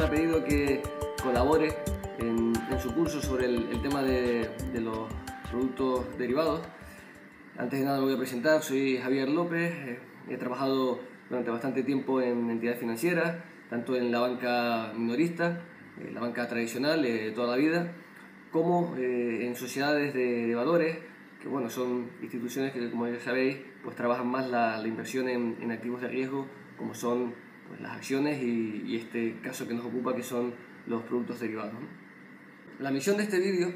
me ha pedido que colabore en su curso sobre el tema de los productos derivados. Antes de nada me voy a presentar, soy Javier López, he trabajado durante bastante tiempo en entidades financieras, tanto en la banca minorista, la banca tradicional de toda la vida, como en sociedades de valores, que bueno, son instituciones que, como ya sabéis, pues trabajan más la inversión en activos de riesgo, como son pues, las acciones y este caso que nos ocupa, que son los productos derivados, ¿no? La misión de este vídeo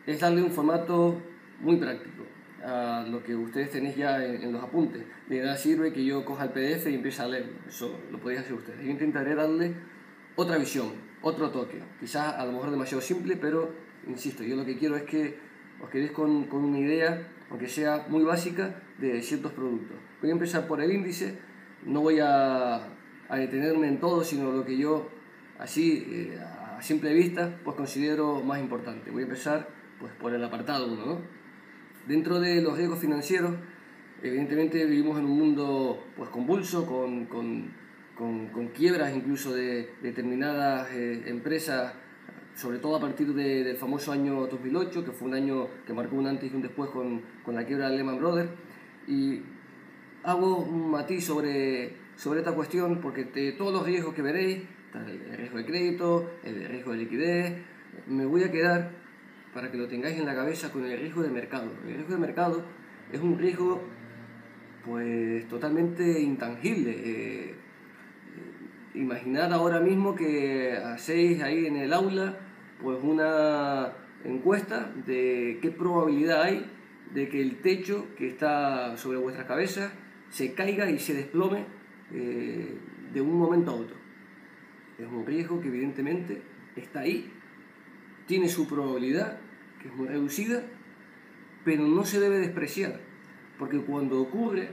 es darle un formato muy práctico a lo que ustedes tenéis ya en los apuntes. De nada sirve que yo coja el PDF y empiece a leerlo, eso lo podéis hacer ustedes. Yo intentaré darle otra visión, otro toque, quizás a lo mejor demasiado simple, pero insisto, yo lo que quiero es que os quedéis con una idea, aunque sea muy básica, de ciertos productos. Voy a empezar por el índice, no voy a detenerme en todo, sino lo que yo así a simple vista pues considero más importante. Voy a empezar pues por el apartado 1, ¿no? Dentro de los riesgos financieros, evidentemente vivimos en un mundo pues convulso, con quiebras incluso de determinadas empresas, sobre todo a partir del famoso año 2008, que fue un año que marcó un antes y un después con la quiebra de Lehman Brothers. Y hago un matiz sobre esta cuestión porque de todos los riesgos que veréis, el riesgo de crédito, el riesgo de liquidez, me voy a quedar, para que lo tengáis en la cabeza, con el riesgo de mercado. El riesgo de mercado es un riesgo pues totalmente intangible. Imaginad ahora mismo que hacéis ahí en el aula pues una encuesta de qué probabilidad hay de que el techo que está sobre vuestras cabezas se caiga y se desplome de un momento a otro. Es un riesgo que evidentemente está ahí, tiene su probabilidad, que es muy reducida, pero no se debe despreciar, porque cuando ocurren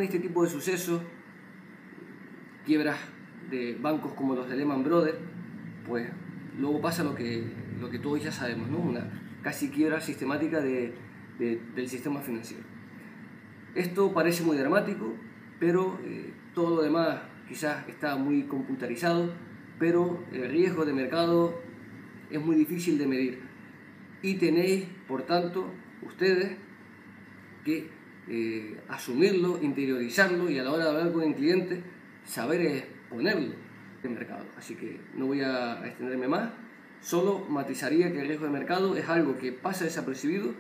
este tipo de sucesos, quiebras de bancos como los de Lehman Brothers, pues luego pasa lo que todos ya sabemos, ¿no? Una casi quiebra sistemática del sistema financiero. Esto parece muy dramático, pero todo lo demás quizás está muy computarizado, pero el riesgo de mercado es muy difícil de medir. Y tenéis, por tanto, ustedes que asumirlo, interiorizarlo y a la hora de hablar con el cliente, saber exponerlo en mercado. Así que no voy a extenderme más, solo matizaría que el riesgo de mercado es algo que pasa desapercibido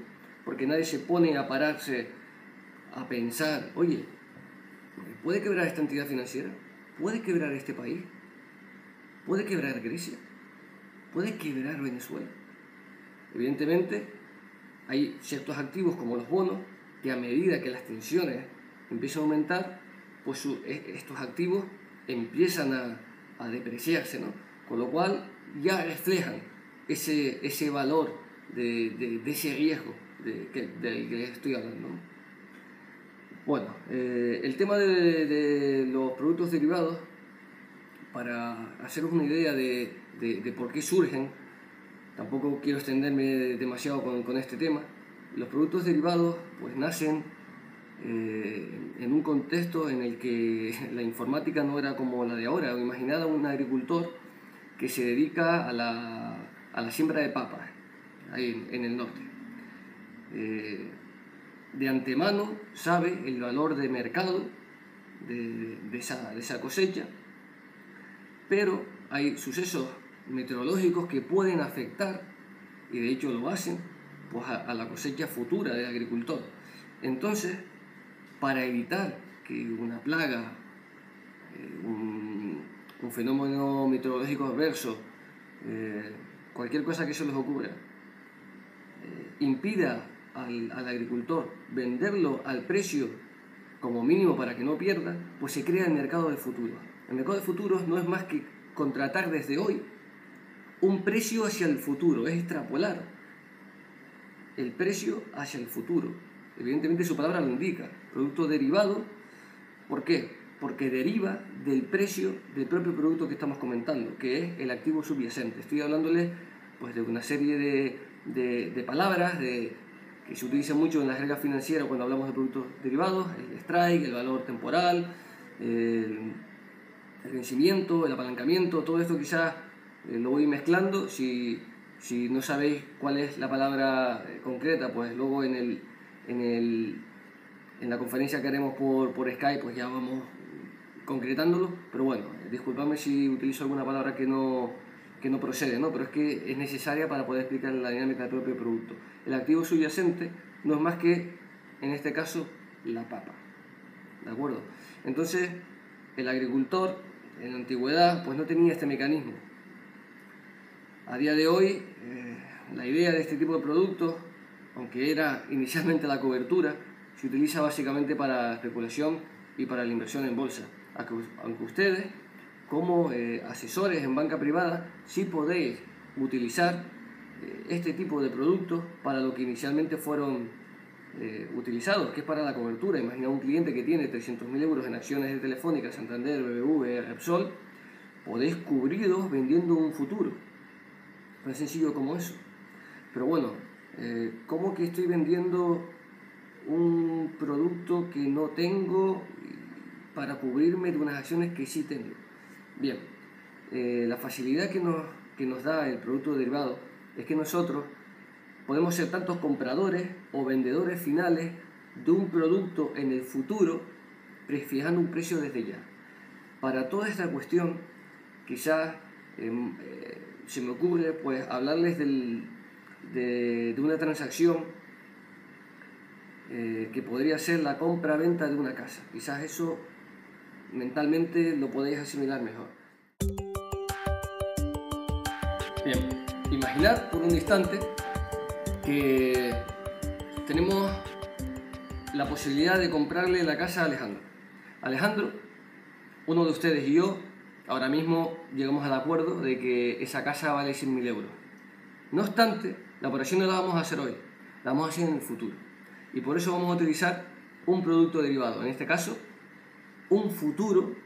porque nadie se pone a pararse a pensar, oye, ¿puede quebrar esta entidad financiera? ¿Puede quebrar este país? ¿Puede quebrar Grecia? ¿Puede quebrar Venezuela? Evidentemente, hay ciertos activos como los bonos que a medida que las tensiones empiezan a aumentar, pues estos activos empiezan a depreciarse, ¿no? Con lo cual ya reflejan ese valor de ese riesgo del que estoy hablando, ¿no? Bueno, el tema de los productos derivados, para haceros una idea de por qué surgen, tampoco quiero extenderme demasiado con este tema. Los productos derivados pues nacen en un contexto en el que la informática no era como la de ahora. Imaginad a un agricultor que se dedica a la siembra de papas ahí en el norte. De antemano sabe el valor de mercado de esa cosecha, pero hay sucesos meteorológicos que pueden afectar, y de hecho lo hacen, pues a la cosecha futura del agricultor. Entonces, para evitar que una plaga, un fenómeno meteorológico adverso, cualquier cosa que se les ocurra, impida al agricultor venderlo al precio como mínimo para que no pierda, pues se crea el mercado de futuros. El mercado de futuros no es más que contratar desde hoy un precio hacia el futuro, es extrapolar el precio hacia el futuro. Evidentemente su palabra lo indica, producto derivado. ¿Por qué? Porque deriva del precio del propio producto que estamos comentando, que es el activo subyacente. Estoy hablándole pues, de una serie de palabras que se utilizan mucho en las reglas financieras cuando hablamos de productos derivados: el strike, el valor temporal, el vencimiento, el apalancamiento, todo esto quizás lo voy mezclando. Si no sabéis cuál es la palabra concreta, pues luego en la conferencia que haremos por Skype, pues ya vamos concretándolo. Pero bueno, disculpadme si utilizo alguna palabra que no procede, ¿no? Pero es que es necesaria para poder explicar la dinámica del propio producto. El activo subyacente no es más que, en este caso, la papa, ¿de acuerdo? Entonces, el agricultor en la antigüedad pues no tenía este mecanismo. A día de hoy, la idea de este tipo de productos, aunque era inicialmente la cobertura, se utiliza básicamente para especulación y para la inversión en bolsa. Aunque ustedes, como asesores en banca privada, sí podéis utilizar este tipo de productos para lo que inicialmente fueron utilizados, que es para la cobertura. Imagina un cliente que tiene 300.000 euros en acciones de Telefónica, Santander, BBV, Repsol. Podéis cubrirlos vendiendo un futuro, tan sencillo como eso. Pero bueno, ¿cómo que estoy vendiendo un producto que no tengo para cubrirme de unas acciones que sí tengo? Bien, la facilidad que nos da el producto derivado es que nosotros podemos ser tantos compradores o vendedores finales de un producto en el futuro, prefijando un precio desde ya. Para toda esta cuestión, quizás se me ocurre pues hablarles de una transacción que podría ser la compra-venta de una casa. Quizás eso mentalmente lo podéis asimilar mejor. Bien, imaginad por un instante que tenemos la posibilidad de comprarle la casa a Alejandro. Alejandro, uno de ustedes y yo, ahora mismo llegamos al acuerdo de que esa casa vale 100.000 euros. No obstante, la operación no la vamos a hacer hoy, la vamos a hacer en el futuro. Y por eso vamos a utilizar un producto derivado, en este caso, un futuro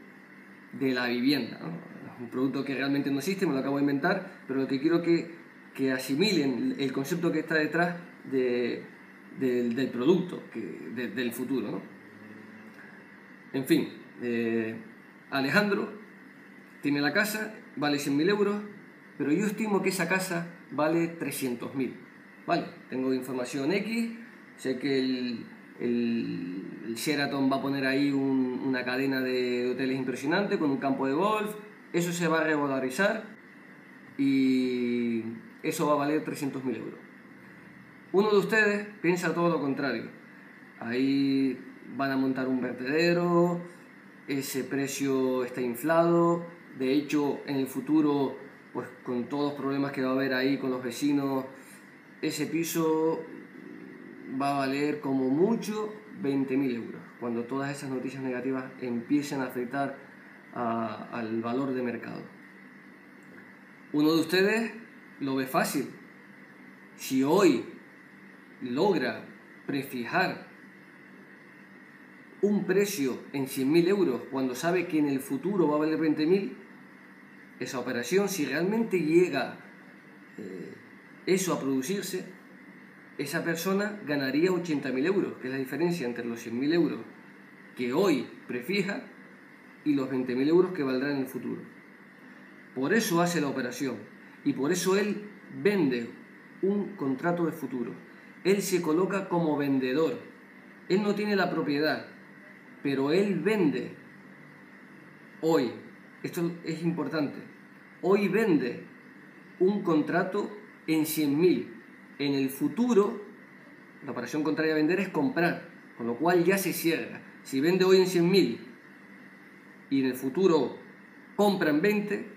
de la vivienda, ¿no? Un producto que realmente no existe, me lo acabo de inventar, pero lo que quiero que asimilen el concepto que está detrás del producto, del futuro, ¿no? En fin, Alejandro tiene la casa, vale 100.000 euros, pero yo estimo que esa casa vale 300.000. Vale, tengo información X, sé que el Sheraton va a poner ahí una cadena de hoteles impresionante con un campo de golf. Eso se va a revalorizar y eso va a valer 300.000 euros. Uno de ustedes piensa todo lo contrario. Ahí van a montar un vertedero, ese precio está inflado. De hecho, en el futuro, pues con todos los problemas que va a haber ahí con los vecinos, ese piso va a valer como mucho 20.000 euros, cuando todas esas noticias negativas empiecen a afectar al valor de mercado. Uno de ustedes lo ve fácil. Si hoy logra prefijar un precio en 100.000 euros cuando sabe que en el futuro va a valer 20.000, esa operación, si realmente llega eso a producirse, esa persona ganaría 80.000 euros, que es la diferencia entre los 100.000 euros que hoy prefija y los 20.000 euros que valdrán en el futuro. Por eso hace la operación y por eso él vende un contrato de futuro. Él se coloca como vendedor. Él no tiene la propiedad, pero él vende hoy. Esto es importante. Hoy vende un contrato en 100.000. En el futuro, la operación contraria a vender es comprar, con lo cual ya se cierra. Si vende hoy en 100.000 y en el futuro compra en 20,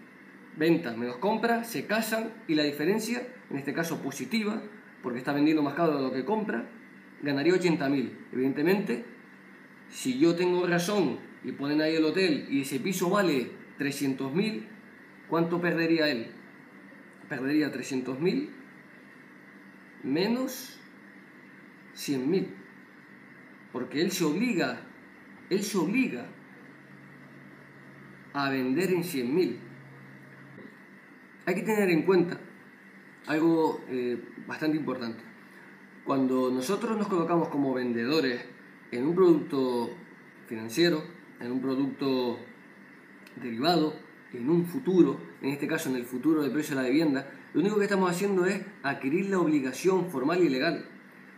venta menos compra, se casan y la diferencia, en este caso positiva, porque está vendiendo más caro de lo que compra, ganaría 80.000. Evidentemente, si yo tengo razón y ponen ahí el hotel y ese piso vale 300.000, ¿cuánto perdería él? Perdería 300.000 menos 100.000, porque él se obliga a vender en 100.000. Hay que tener en cuenta algo bastante importante. Cuando nosotros nos colocamos como vendedores en un producto financiero, en un producto derivado en un futuro, en este caso en el futuro del precio de la vivienda, lo único que estamos haciendo es adquirir la obligación formal y legal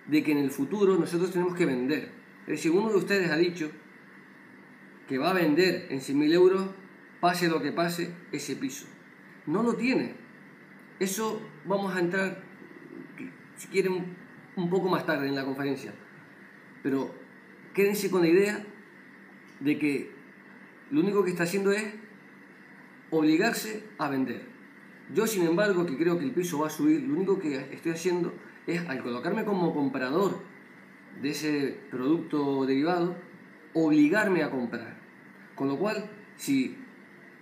de que en el futuro nosotros tenemos que vender. Es decir, uno de ustedes ha dicho que va a vender en 100.000 euros, pase lo que pase, ese piso. No lo tiene. Eso vamos a entrar, si quieren, un poco más tarde en la conferencia. Pero quédense con la idea de que lo único que está haciendo es obligarse a vender. Yo, sin embargo, que creo que el piso va a subir, lo único que estoy haciendo es, al colocarme como comprador de ese producto derivado, obligarme a comprar. Con lo cual, si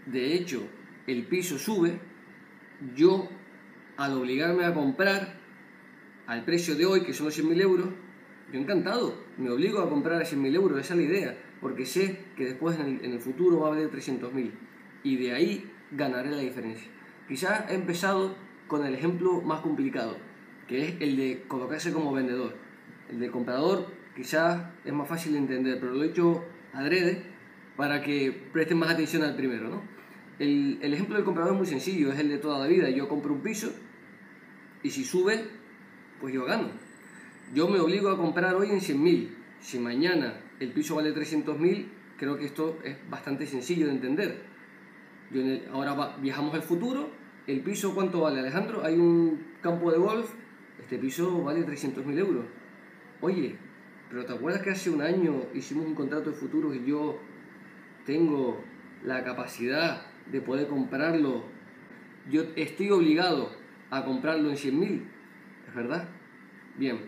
de hecho el piso sube, yo, al obligarme a comprar al precio de hoy, que son los 100.000 euros, yo encantado, me obligo a comprar a 100.000 euros, esa es la idea, porque sé que después en el futuro va a valer 300.000 y de ahí ganaré la diferencia. Quizás he empezado con el ejemplo más complicado, que es el de colocarse como vendedor. El de comprador quizás es más fácil de entender, pero lo he hecho adrede para que presten más atención al primero, ¿no? El ejemplo del comprador es muy sencillo, es el de toda la vida. Yo compro un piso y si sube, pues yo gano. Yo me obligo a comprar hoy en 100.000. Si mañana el piso vale 300.000, creo que esto es bastante sencillo de entender. Ahora viajamos al futuro. ¿El piso cuánto vale, Alejandro? Hay un campo de golf, este piso vale 300.000 euros. Oye, pero ¿te acuerdas que hace un año hicimos un contrato de futuros y yo tengo la capacidad de poder comprarlo? Yo estoy obligado a comprarlo en 100.000, ¿es verdad? Bien,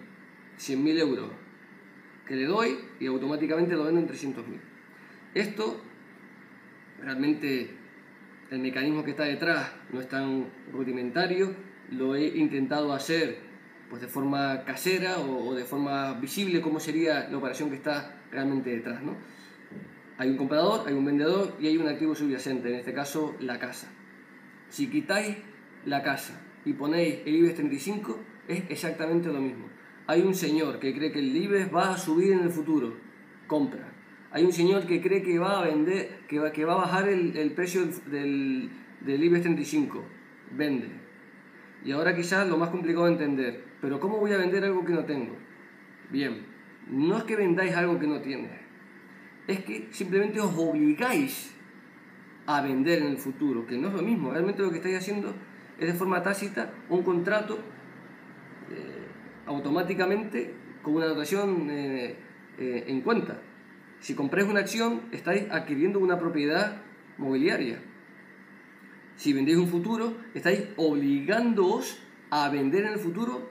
100.000 euros que le doy y automáticamente lo vendo en 300.000. Esto realmente, el mecanismo que está detrás no es tan rudimentario, lo he intentado hacer pues de forma casera o de forma visible, cómo sería la operación que está realmente detrás, ¿no? Hay un comprador, hay un vendedor y hay un activo subyacente, en este caso la casa. Si quitáis la casa y ponéis el IBEX 35, es exactamente lo mismo. Hay un señor que cree que el IBEX va a subir en el futuro, compra. Hay un señor que cree que va a vender, que va a bajar el precio del IBEX 35, vende. Y ahora quizás lo más complicado de entender, pero ¿cómo voy a vender algo que no tengo? Bien, no es que vendáis algo que no tienes, es que simplemente os obligáis a vender en el futuro, que no es lo mismo. Realmente lo que estáis haciendo es de forma tácita un contrato automáticamente con una dotación en cuenta. Si compráis una acción, estáis adquiriendo una propiedad mobiliaria. Si vendéis un futuro, estáis obligándoos a vender en el futuro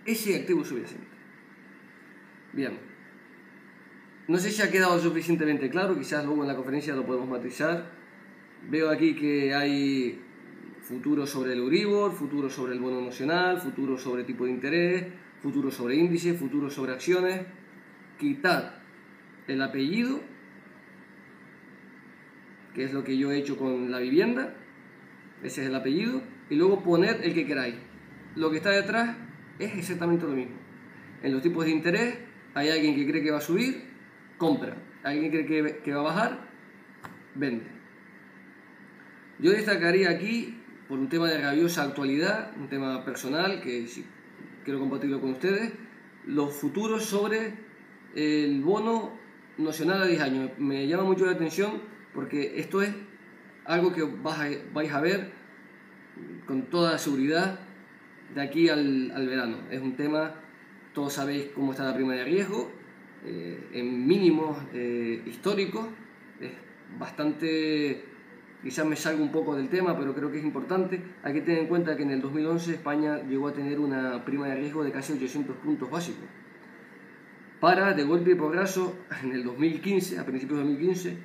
ese activo subyacente. Bien, no sé si ha quedado suficientemente claro, quizás luego en la conferencia lo podemos matizar. Veo aquí que hay futuros sobre el Euribor, futuros sobre el bono nacional, futuros sobre tipo de interés, futuros sobre índices, futuros sobre acciones. Quitad el apellido, que es lo que yo he hecho con la vivienda, ese es el apellido, y luego poner el que queráis. Lo que está detrás es exactamente lo mismo. En los tipos de interés hay alguien que cree que va a subir, compra. Alguien que cree que va a bajar, vende. Yo destacaría aquí, por un tema de rabiosa actualidad, un tema personal que sí quiero compartirlo con ustedes, los futuros sobre el bono nacional a 10 años. Me llama mucho la atención porque esto es algo que vais a ver con toda seguridad de aquí al verano. Es un tema, todos sabéis cómo está la prima de riesgo, en mínimos históricos. Es bastante, quizás me salgo un poco del tema, pero creo que es importante. Hay que tener en cuenta que en el 2011 España llegó a tener una prima de riesgo de casi 800 puntos básicos, para de golpe y porrazo en el 2015, a principios de 2015,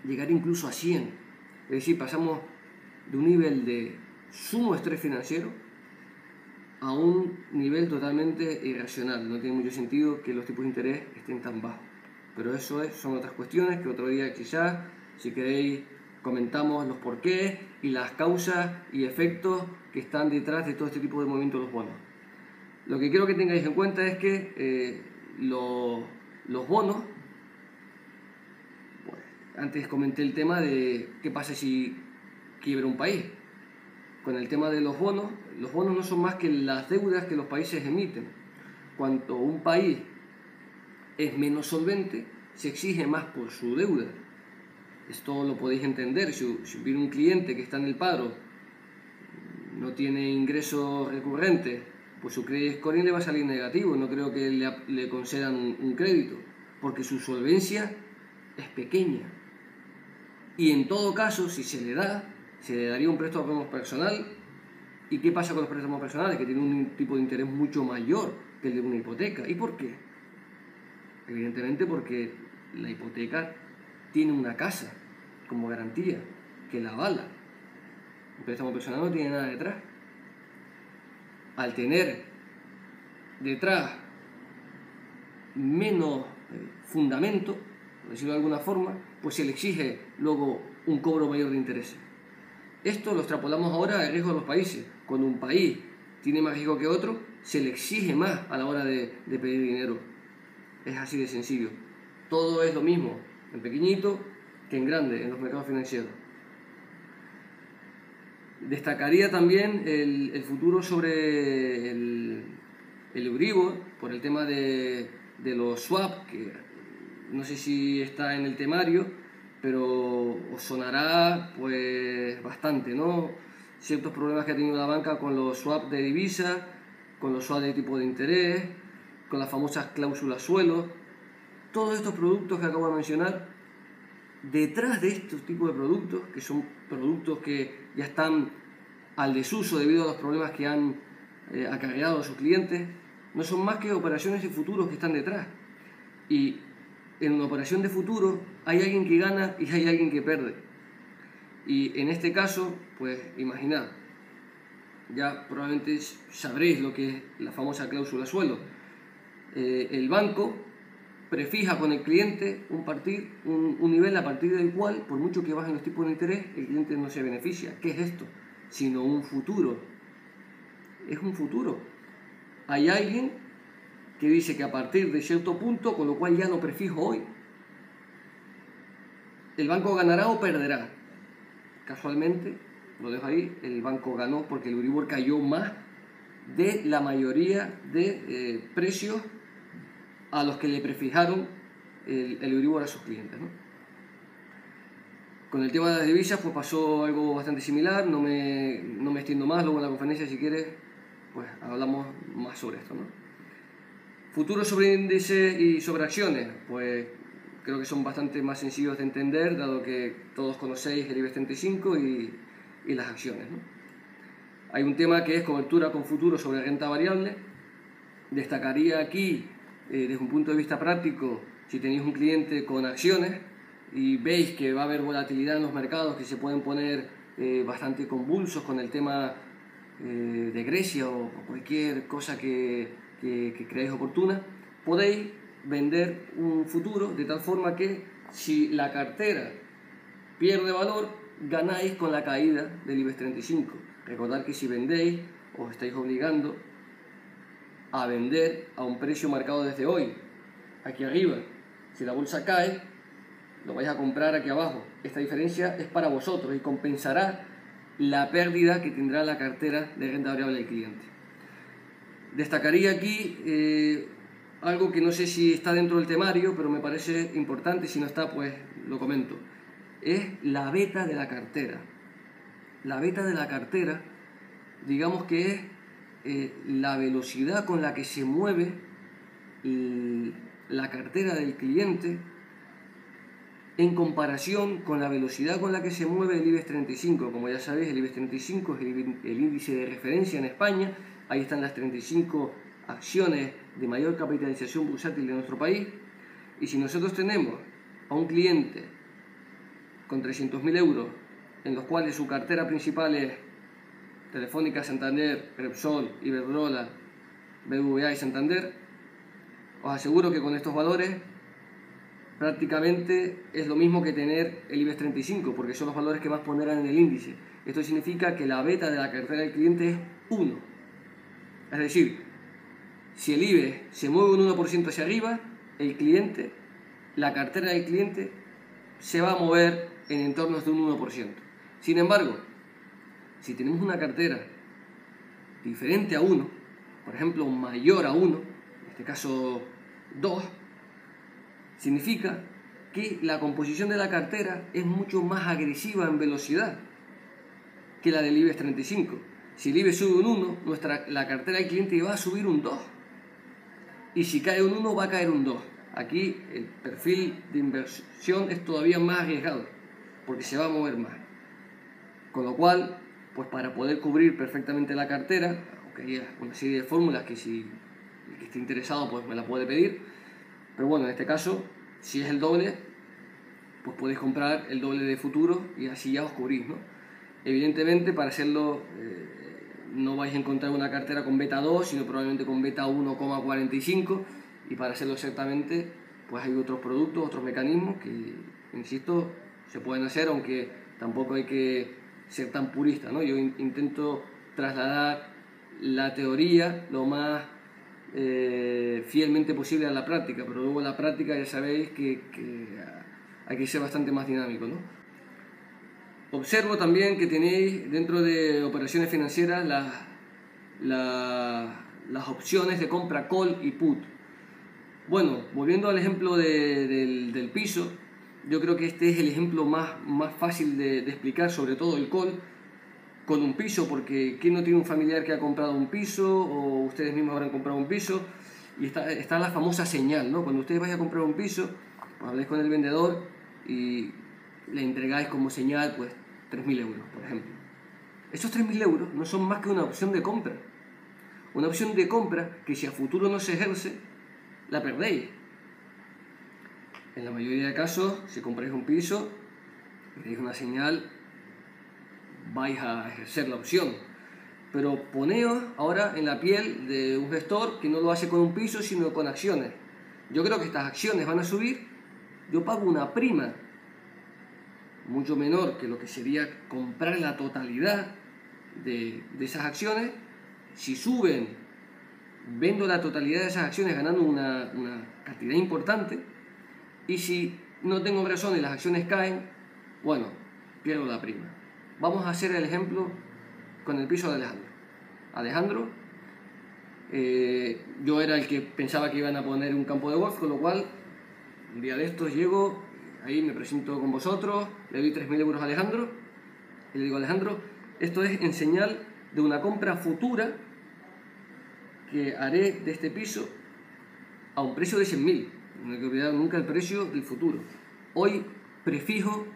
llegar incluso a 100. Es decir, pasamos de un nivel de sumo estrés financiero a un nivel totalmente irracional. No tiene mucho sentido que los tipos de interés estén tan bajos. Pero eso son otras cuestiones que otro día quizás, si queréis, comentamos los porqués y las causas y efectos que están detrás de todo este tipo de movimientos de los bonos. Lo que quiero que tengáis en cuenta es que los bonos, pues, Antes comenté el tema de qué pasa si quiebra un país. Con el tema de los bonos no son más que las deudas que los países emiten. Cuanto un país es menos solvente, se exige más por su deuda. Esto lo podéis entender. Si hubiera un cliente que está en el paro, no tiene ingresos recurrentes, pues su credit scoring le va a salir negativo. No creo que le concedan un crédito, porque su solvencia es pequeña. Y en todo caso, si se le daría un préstamo personal. ¿Y qué pasa con los préstamos personales? Que tienen un tipo de interés mucho mayor que el de una hipoteca. ¿Y por qué? Evidentemente porque la hipoteca tiene una casa como garantía que la avala. Un préstamo personal no tiene nada detrás. Al tener detrás menos fundamento, por decirlo de alguna forma, pues se le exige luego un cobro mayor de intereses. Esto lo extrapolamos ahora al riesgo de los países. Cuando un país tiene más riesgo que otro, se le exige más a la hora de pedir dinero. Es así de sencillo. Todo es lo mismo, en pequeñito que en grande, en los mercados financieros. Destacaría también el futuro sobre el Euribor, por el tema de los swap, que no sé si está en el temario, pero os sonará pues bastante, ¿no? Ciertos problemas que ha tenido la banca con los swaps de divisa, con los swaps de tipo de interés, con las famosas cláusulas suelo. Todos estos productos que acabo de mencionar, detrás de estos tipos de productos, que son productos que ya están al desuso debido a los problemas que han acarreado a sus clientes, no son más que operaciones de futuros que están detrás. Y en una operación de futuro hay alguien que gana y hay alguien que pierde. Y en este caso, pues imaginad, ya probablemente sabréis lo que es la famosa cláusula suelo. El banco prefija con el cliente un nivel a partir del cual, por mucho que bajen los tipos de interés, el cliente no se beneficia. ¿Qué es esto? Sino un futuro. Es un futuro. Hay alguien que dice que a partir de cierto punto, con lo cual ya no prefijo hoy, el banco ganará o perderá. Casualmente, lo dejo ahí, el banco ganó porque el Euribor cayó más de la mayoría de precios a los que le prefijaron el Euribor a sus clientes, ¿no? Con el tema de las divisas pues pasó algo bastante similar. No me extiendo más, luego en la conferencia si quieres pues hablamos más sobre esto, ¿no? Futuros sobre índices y sobre acciones, pues creo que son bastante más sencillos de entender, dado que todos conocéis el IBEX 35 y las acciones, ¿no? Hay un tema que es cobertura con futuros sobre renta variable. Destacaría aquí, desde un punto de vista práctico, si tenéis un cliente con acciones y veis que va a haber volatilidad en los mercados, que se pueden poner bastante convulsos con el tema de Grecia o cualquier cosa que creáis oportuna, podéis vender un futuro de tal forma que si la cartera pierde valor, ganáis con la caída del IBEX 35. Recordad que si vendéis, os estáis obligando a vender a un precio marcado desde hoy, aquí arriba. Si la bolsa cae, lo vais a comprar aquí abajo. Esta diferencia es para vosotros y compensará la pérdida que tendrá la cartera de renta variable del cliente. Destacaría aquí algo que no sé si está dentro del temario, pero me parece importante. Si no está, pues lo comento. Es la beta de la cartera. La beta de la cartera, digamos que es la velocidad con la que se mueve la cartera del cliente en comparación con la velocidad con la que se mueve el IBEX 35. Como ya sabéis, el IBEX 35 es el índice de referencia en España. Ahí están las 35 acciones de mayor capitalización bursátil de nuestro país. Y si nosotros tenemos a un cliente con 300.000 euros, en los cuales su cartera principal es Telefónica, Santander, Repsol, Iberdrola, BBVA y Santander, os aseguro que con estos valores prácticamente es lo mismo que tener el IBEX 35, porque son los valores que más ponderan en el índice. Esto significa que la beta de la cartera del cliente es 1. Es decir, si el IBEX se mueve un 1% hacia arriba, la cartera del cliente se va a mover en entornos de un 1%. Sin embargo, si tenemos una cartera diferente a 1, por ejemplo mayor a 1, en este caso 2, significa que la composición de la cartera es mucho más agresiva en velocidad que la del IBEX 35. Si el IBEX sube un 1, la cartera del cliente va a subir un 2. Y si cae un 1, va a caer un 2. Aquí el perfil de inversión es todavía más arriesgado, porque se va a mover más. Con lo cual, pues para poder cubrir perfectamente la cartera, aunque hay una serie de fórmulas que si el que esté interesado pues me la puede pedir, pero bueno, en este caso, si es el doble, pues podéis comprar el doble de futuros y así ya os cubrís, ¿no? Evidentemente, para hacerlo no vais a encontrar una cartera con beta 2, sino probablemente con beta 1,45, y para hacerlo exactamente, pues hay otros productos, otros mecanismos que, insisto, se pueden hacer, aunque tampoco hay que ser tan purista, ¿no? Yo intento trasladar la teoría lo más fielmente posible a la práctica, pero luego en la práctica ya sabéis que hay que ser bastante más dinámico, ¿no? Observo también que tenéis dentro de operaciones financieras las opciones de compra call y put. Bueno, volviendo al ejemplo del piso, yo creo que este es el ejemplo más fácil de explicar, sobre todo el call con un piso, porque ¿quién no tiene un familiar que ha comprado un piso, o ustedes mismos habrán comprado un piso? Y está la famosa señal, ¿no? Cuando ustedes vayan a comprar un piso, pues habléis con el vendedor y le entregáis como señal pues 3.000 euros, por ejemplo. Esos 3.000 euros no son más que una opción de compra. Una opción de compra que si a futuro no se ejerce, la perdéis. En la mayoría de casos, si compráis un piso y tenéis una señal, vais a ejercer la opción. Pero poneos ahora en la piel de un gestor que no lo hace con un piso, sino con acciones. Yo creo que estas acciones van a subir, yo pago una prima mucho menor que lo que sería comprar la totalidad de esas acciones. Si suben, vendo la totalidad de esas acciones ganando una cantidad importante, y si no tengo razón y las acciones caen, bueno, pierdo la prima. Vamos a hacer el ejemplo con el piso de Alejandro. Alejandro, yo era el que pensaba que iban a poner un campo de golf, con lo cual un día de estos llego, ahí me presento con vosotros, le doy 3.000 euros a Alejandro y le digo: Alejandro, esto es en señal de una compra futura que haré de este piso a un precio de 100.000. No hay que olvidar nunca el precio del futuro. Hoy prefijo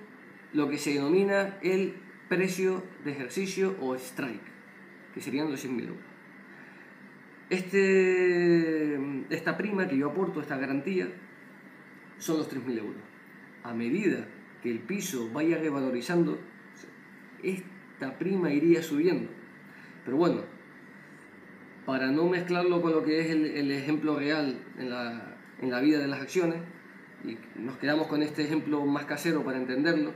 lo que se denomina el precio de ejercicio o strike, que serían los 100.000 euros. Esta prima que yo aporto, esta garantía, son los 3.000 euros. A medida que el piso vaya revalorizando, esta prima iría subiendo. Pero bueno, para no mezclarlo con lo que es el ejemplo real en la vida de las acciones, y nos quedamos con este ejemplo más casero para entenderlo,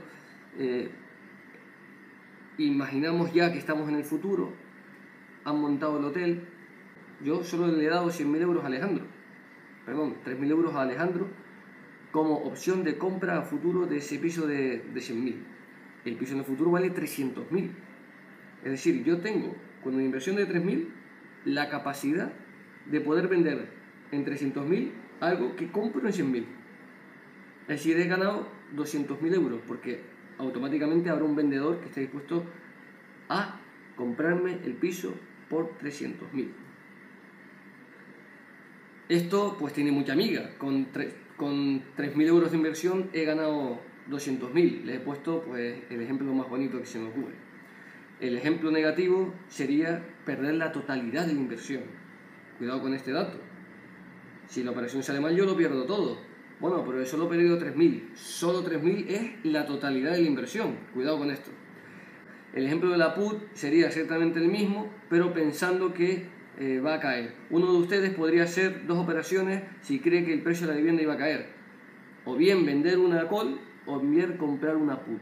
imaginamos ya que estamos en el futuro, han montado el hotel, yo solo le he dado 100.000 euros a Alejandro, perdón, 3.000 euros a Alejandro como opción de compra a futuro de ese piso de 100.000. El piso en el futuro vale 300.000. Es decir, yo tengo con una inversión de 3.000 la capacidad de poder vender en 300.000 algo que compro en 100.000. Es decir, he ganado 200.000 euros, porque automáticamente habrá un vendedor que esté dispuesto a comprarme el piso por 300.000. Esto pues tiene mucha miga. Con 3.000 euros de inversión he ganado 200.000. Les he puesto pues el ejemplo más bonito que se me ocurre. El ejemplo negativo sería perder la totalidad de la inversión. Cuidado con este dato. Si la operación sale mal, yo lo pierdo todo. Bueno, pero solo he perdido 3.000. Solo 3.000 es la totalidad de la inversión. Cuidado con esto. El ejemplo de la put sería ciertamente el mismo, pero pensando que va a caer. Uno de ustedes podría hacer dos operaciones si cree que el precio de la vivienda iba a caer. O bien vender una call, o bien comprar una put.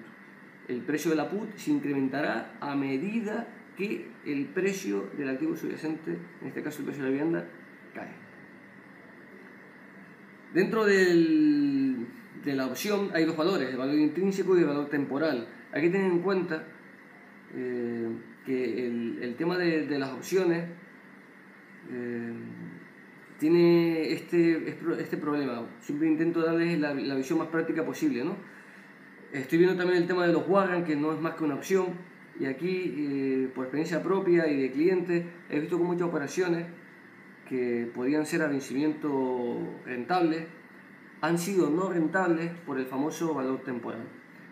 El precio de la put se incrementará a medida que el precio del activo subyacente, en este caso el precio de la vivienda, cae. Dentro del de la opción hay dos valores, el valor intrínseco y el valor temporal. Hay que tener en cuenta que el tema de las opciones tiene este problema. Siempre intento darles la visión más práctica posible, ¿no? Estoy viendo también el tema de los warrants, que no es más que una opción, y aquí, por experiencia propia y de clientes, he visto con muchas operaciones que podrían ser a vencimiento rentables, han sido no rentables por el famoso valor temporal.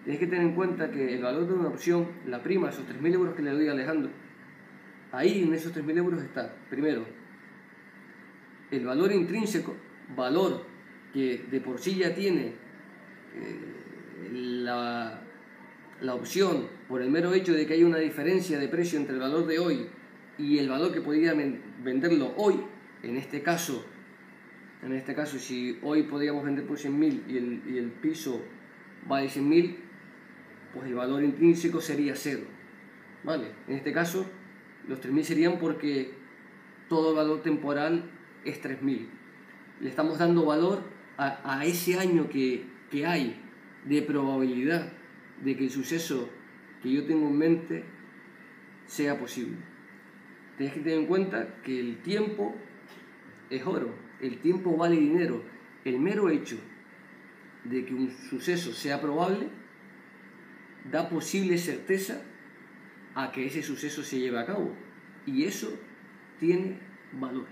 Tienes que tener en cuenta que el valor de una opción, la prima, esos 3.000 euros que le doy a Alejandro, ahí en esos 3.000 euros está, primero, el valor intrínseco, valor que de por sí ya tiene la opción por el mero hecho de que hay una diferencia de precio entre el valor de hoy y el valor que podría venderlo hoy. En este caso, si hoy podríamos vender por 100.000 y el piso vale 100.000, pues el valor intrínseco sería 0, ¿vale? En este caso, los 3.000 serían porque todo el valor temporal es 3.000. Le estamos dando valor a ese año que hay de probabilidad de que el suceso que yo tengo en mente sea posible. Tienes que tener en cuenta que el tiempo es oro, el tiempo vale dinero. El mero hecho de que un suceso sea probable da posible certeza a que ese suceso se lleve a cabo, y eso tiene valor.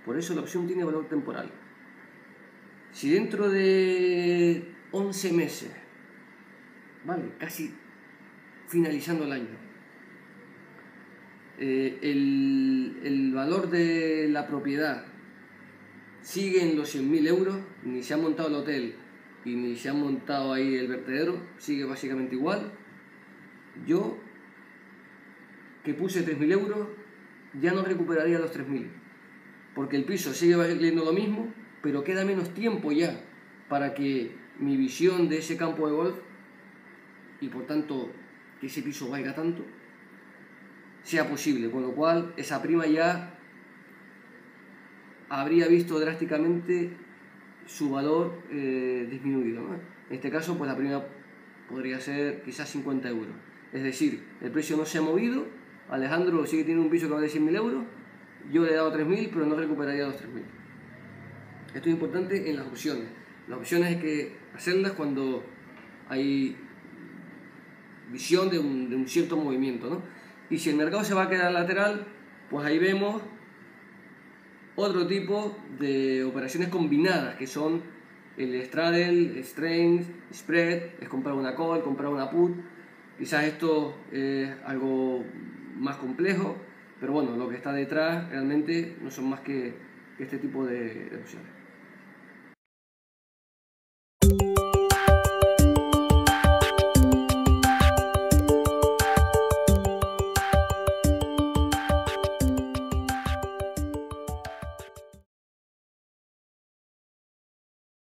Por eso la opción tiene valor temporal. Si dentro de 11 meses, vale, casi finalizando el año, el valor de la propiedad sigue en los 100.000 euros, ni se ha montado el hotel y ni se ha montado ahí el vertedero, sigue básicamente igual, yo que puse 3.000 euros ya no recuperaría los 3.000, porque el piso sigue valiendo lo mismo, pero queda menos tiempo ya para que mi visión de ese campo de golf, y por tanto que ese piso valga tanto, sea posible, con lo cual esa prima ya habría visto drásticamente su valor disminuido, ¿no? En este caso, pues la prima podría ser quizás 50 euros. Es decir, el precio no se ha movido, Alejandro sigue teniendo un piso que vale 100.000 euros, yo le he dado 3.000, pero no recuperaría los 3.000. Esto es importante en las opciones. Las opciones hay que hacerlas cuando hay visión de un cierto movimiento, ¿no? Y si el mercado se va a quedar lateral, pues ahí vemos otro tipo de operaciones combinadas, que son el straddle, strength, spread, es comprar una call, comprar una put. Quizás esto es algo más complejo, pero bueno, lo que está detrás realmente no son más que este tipo de opciones.